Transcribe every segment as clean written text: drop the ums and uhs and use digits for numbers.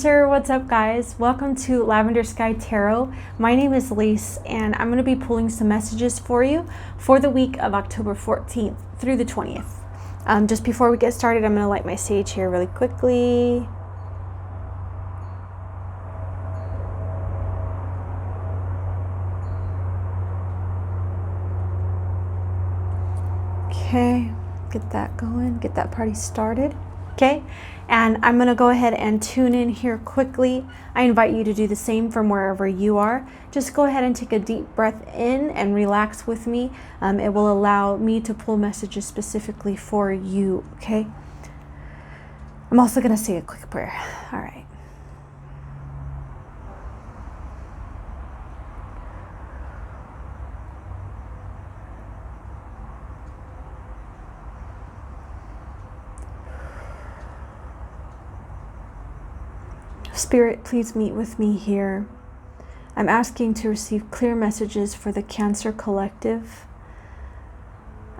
Cancer, what's up guys? Welcome to Lavender Sky Tarot. My name is Lise and I'm going to be pulling some messages for you for the week of October 14th through the 20th. Just before we get started, I'm going to light my sage here really quickly. Okay, get that going, get that party started. Okay, and I'm going to go ahead and tune in here quickly. I invite you to do the same from wherever you are. Just go ahead and take a deep breath in and relax with me. It will allow me to pull messages specifically for you, okay? I'm also going to say a quick prayer. All right. Spirit, please meet with me here. I'm asking to receive clear messages for the Cancer Collective.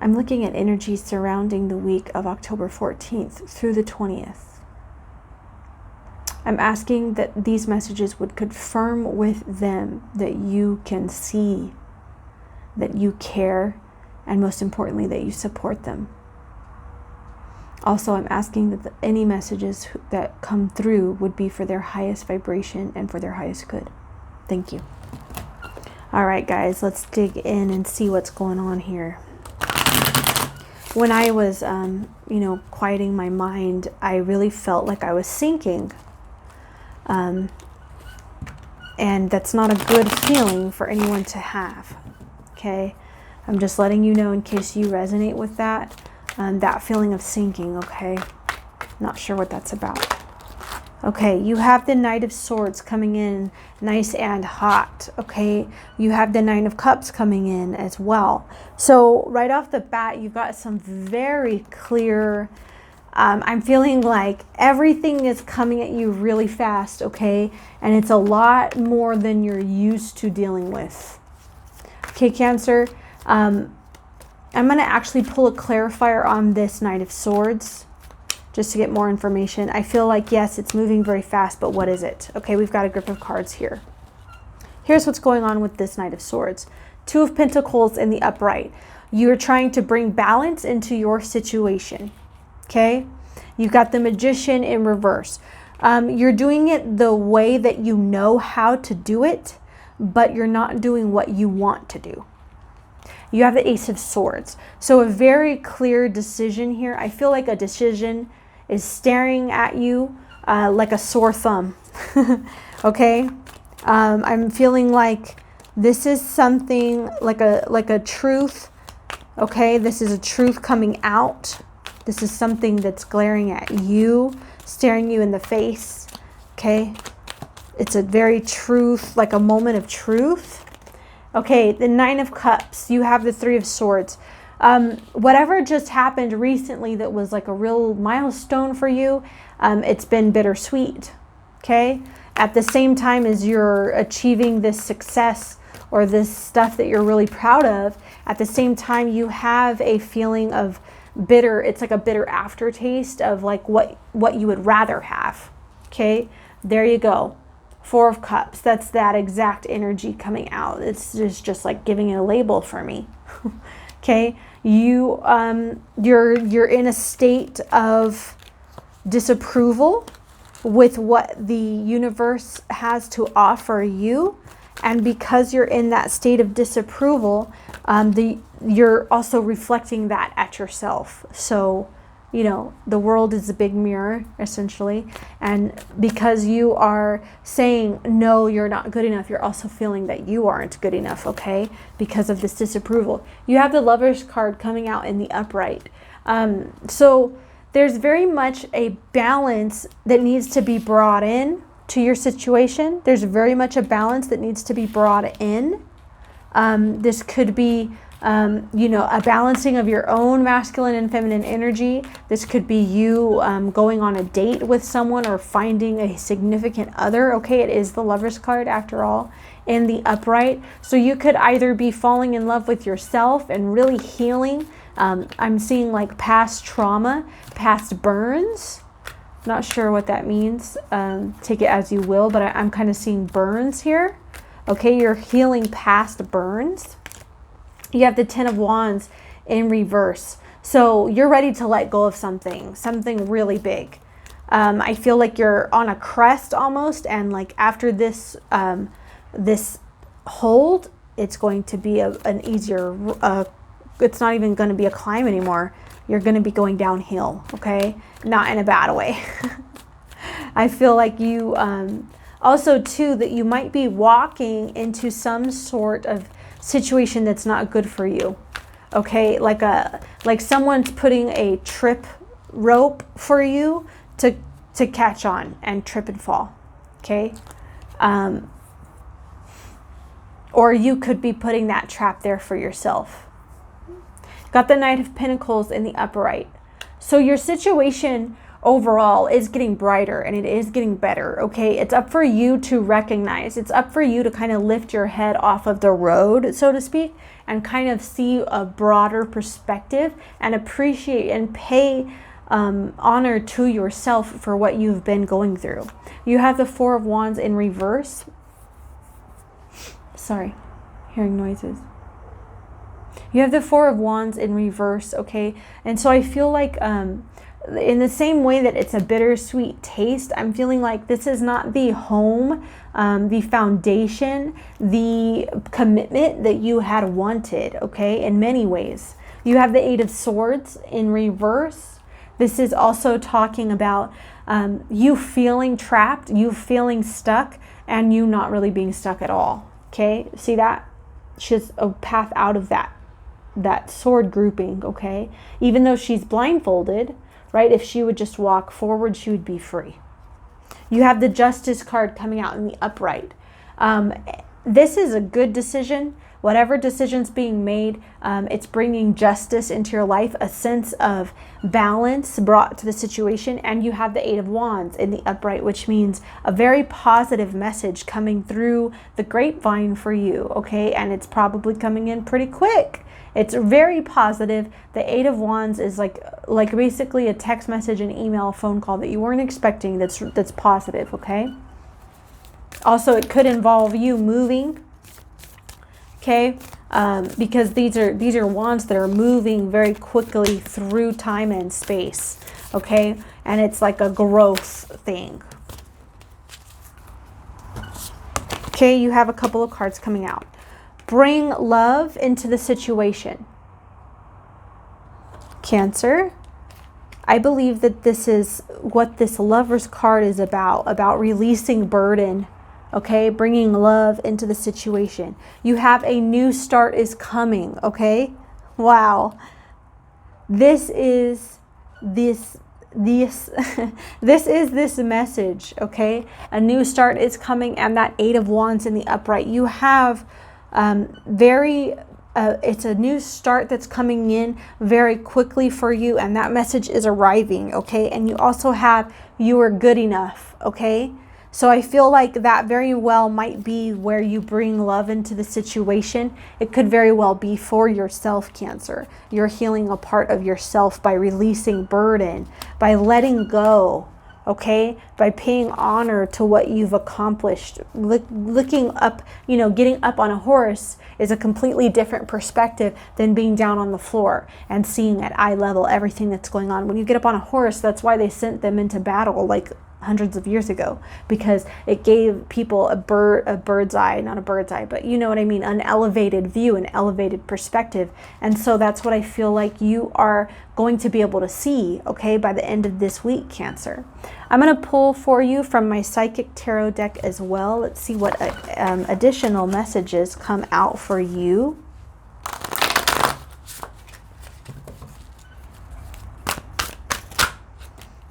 I'm looking at energy surrounding the week of October 14th through the 20th. I'm asking that these messages would confirm with them that you can see, that you care, and most importantly, that you support them. Also, I'm asking that any messages that come through would be for their highest vibration and for their highest good. Thank you. All right, guys, let's dig in and see what's going on here. When I was, quieting my mind, I really felt like I was sinking. And that's not a good feeling for anyone to have, okay? I'm just letting you know in case you resonate with that. That feeling of sinking, okay? Not sure what that's about. Okay, you have the Knight of Swords coming in nice and hot, okay? You have the Nine of Cups coming in as well. So right off the bat, you've got some very clear, I'm feeling like everything is coming at you really fast, okay? And it's a lot more than you're used to dealing with. Okay, Cancer, I'm going to actually pull a clarifier on this Knight of Swords just to get more information. I feel like, yes, it's moving very fast, but what is it? Okay, we've got a grip of cards here. Here's what's going on with this Knight of Swords. Two of Pentacles in the upright. You're trying to bring balance into your situation, okay? You've got the Magician in reverse. You're doing it the way that you know how to do it, but you're not doing what you want to do. You have the Ace of Swords. So a very clear decision here. I feel like a decision is staring at you like a sore thumb. Okay? I'm feeling like this is something like a truth. Okay? This is a truth coming out. This is something that's glaring at you, staring you in the face. Okay? It's a very truth, like a moment of truth. Okay, the Nine of Cups, you have the Three of Swords. Whatever just happened recently that was like a real milestone for you, it's been bittersweet, okay? At the same time as you're achieving this success or this stuff that you're really proud of, at the same time you have a feeling of bitter, it's like a bitter aftertaste of like what you would rather have, okay? There you go. Four of Cups, that's that exact energy coming out. It's just like giving it a label for me. Okay, you're in a state of disapproval with what the universe has to offer you, and because you're in that state of disapproval, you're also reflecting that at yourself. So you know, the world is a big mirror, essentially. And because you are saying, no, you're not good enough, you're also feeling that you aren't good enough, okay? Because of this disapproval. You have the Lover's card coming out in the upright. So there's very much a balance that needs to be brought in to your situation. There's very much a balance that needs to be brought in. This could be a balancing of your own masculine and feminine energy. This could be you going on a date with someone or finding a significant other. Okay, it is the Lover's card after all in the upright. So you could either be falling in love with yourself and really healing. I'm seeing like past trauma, past burns. Not sure what that means. Take it as you will, but I'm kind of seeing burns here. Okay, you're healing past burns. You have the 10 of Wands in reverse. So you're ready to let go of something really big. I feel like you're on a crest almost, and like after this this hold, it's going to be an easier, it's not even going to be a climb anymore. You're going to be going downhill, okay? Not in a bad way. I feel like you, also too, that you might be walking into some sort of situation that's not good for you, okay? Like someone's putting a trip rope for you to catch on and trip and fall, okay? Or you could be putting that trap there for yourself. Got the Knight of Pentacles in the upright. So your situation overall is getting brighter and it is getting better, okay? It's up for you to recognize. It's up for you to kind of lift your head off of the road, so to speak, and kind of see a broader perspective and appreciate and pay honor to yourself for what you've been going through. You have the Four of Wands in reverse. Sorry, hearing noises. You have the Four of Wands in reverse, okay? And so I feel like in the same way that it's a bittersweet taste, I'm feeling like this is not the home, the foundation, the commitment that you had wanted, okay? In many ways. You have the Eight of Swords in reverse. This is also talking about you feeling trapped, you feeling stuck, and you not really being stuck at all, okay? See that? She's a path out of that sword grouping, okay? Even though she's blindfolded, right? If she would just walk forward, she would be free. You have the Justice card coming out in the upright. This is a good decision. Whatever decision's being made, it's bringing justice into your life, a sense of balance brought to the situation. And you have the Eight of Wands in the upright, which means a very positive message coming through the grapevine for you, okay? And it's probably coming in pretty quick. It's very positive. The Eight of Wands is like basically a text message, an email, a phone call that you weren't expecting that's positive, okay? Also, it could involve you moving, okay? Because these are wands that are moving very quickly through time and space, okay? And it's like a growth thing. Okay, you have a couple of cards coming out. Bring love into the situation. Cancer, I believe that this is what this Lover's card is about releasing burden, okay? Bringing love into the situation. You have a new start is coming, okay? Wow. This is this is this message, okay? A new start is coming, and that Eight of Wands in the upright. You have it's a new start that's coming in very quickly for you, and that message is arriving, okay? And you also have you are good enough, okay? So I feel like that very well might be where you bring love into the situation. It could very well be for yourself, Cancer. You're healing a part of yourself by releasing burden, by letting go, okay? By paying honor to what you've accomplished. Looking up, you know, getting up on a horse is a completely different perspective than being down on the floor and seeing at eye level everything that's going on. When you get up on a horse, that's why they sent them into battle like hundreds of years ago, because it gave people a bird's eye, not a bird's eye, but you know what I mean, an elevated view, an elevated perspective. And so that's what I feel like you are going to be able to see, okay, by the end of this week, Cancer. I'm going to pull for you from my Psychic Tarot deck as well. Let's see what additional messages come out for you.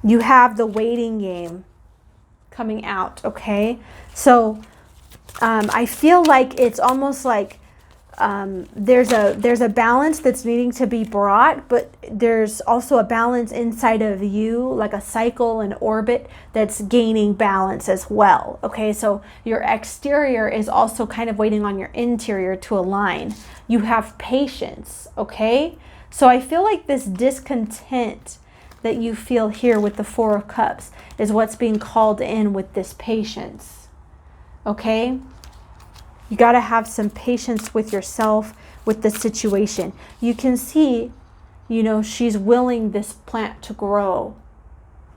You have the waiting game coming out, okay? So I feel like it's almost like there's a balance that's needing to be brought, but there's also a balance inside of you, like a cycle, an orbit that's gaining balance as well, okay? So your exterior is also kind of waiting on your interior to align. You have patience, okay? So I feel like this discontent that you feel here with the Four of Cups is what's being called in with this patience. Okay? You got to have some patience with yourself, with the situation. You can see, you know, she's willing this plant to grow.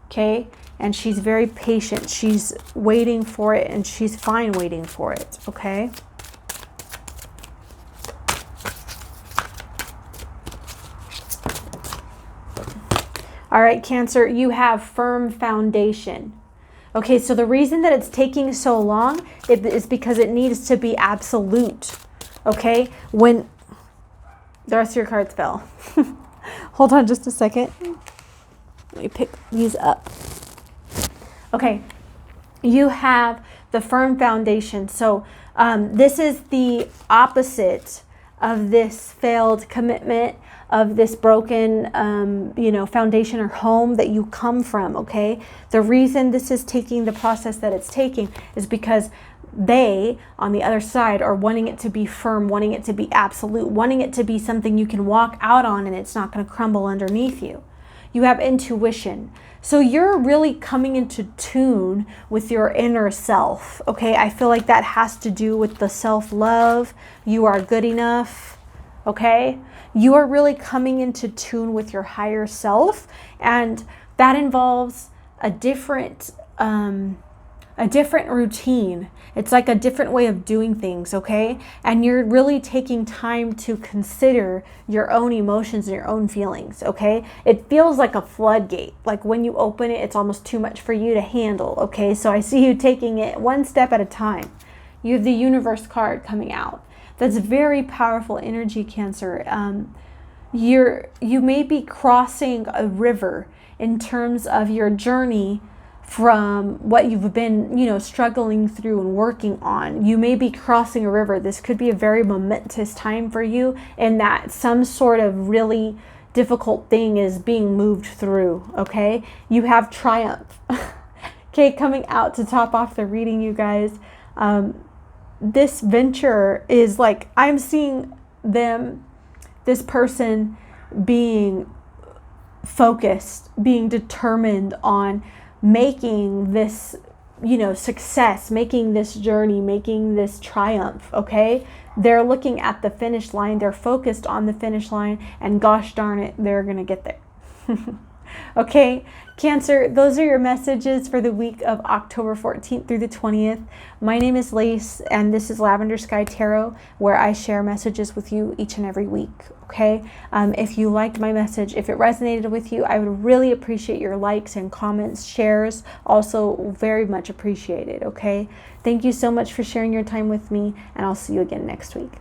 Okay? And she's very patient. She's waiting for it, and she's fine waiting for it. Okay? All right, Cancer, you have firm foundation. Okay, so the reason that it's taking so long is because it needs to be absolute. Okay, when the rest of your cards fell. Hold on just a second. Let me pick these up. Okay, you have the firm foundation. So this is the opposite of this failed commitment, of this broken, you know, foundation or home that you come from, okay? The reason this is taking the process that it's taking is because they, on the other side, are wanting it to be firm, wanting it to be absolute, wanting it to be something you can walk out on and it's not going to crumble underneath you. You have intuition. So you're really coming into tune with your inner self, okay? I feel like that has to do with the self-love. You are good enough, okay? You are really coming into tune with your higher self, and that involves a different routine. It's like a different way of doing things, okay? And you're really taking time to consider your own emotions and your own feelings, okay? It feels like a floodgate. Like when you open it, it's almost too much for you to handle, okay? So I see you taking it one step at a time. You have the Universe card coming out. That's very powerful energy, Cancer. You may be crossing a river in terms of your journey from what you've been, you know, struggling through and working on. You may be crossing a river. This could be a very momentous time for you, in that some sort of really difficult thing is being moved through, okay? You have triumph. Okay, coming out to top off the reading, you guys. This venture is like, I'm seeing this person being focused, being determined on making this, you know, success, making this journey, making this triumph, okay? They're looking at the finish line. They're focused on the finish line, and gosh darn it, they're going to get there. Okay, Cancer, those are your messages for the week of October 14th through the 20th. My name is Lace, and this is Lavender Sky Tarot, where I share messages with you each and every week, okay? If you liked my message, if it resonated with you, I would really appreciate your likes and comments, shares, also very much appreciated, okay? Thank you so much for sharing your time with me, and I'll see you again next week.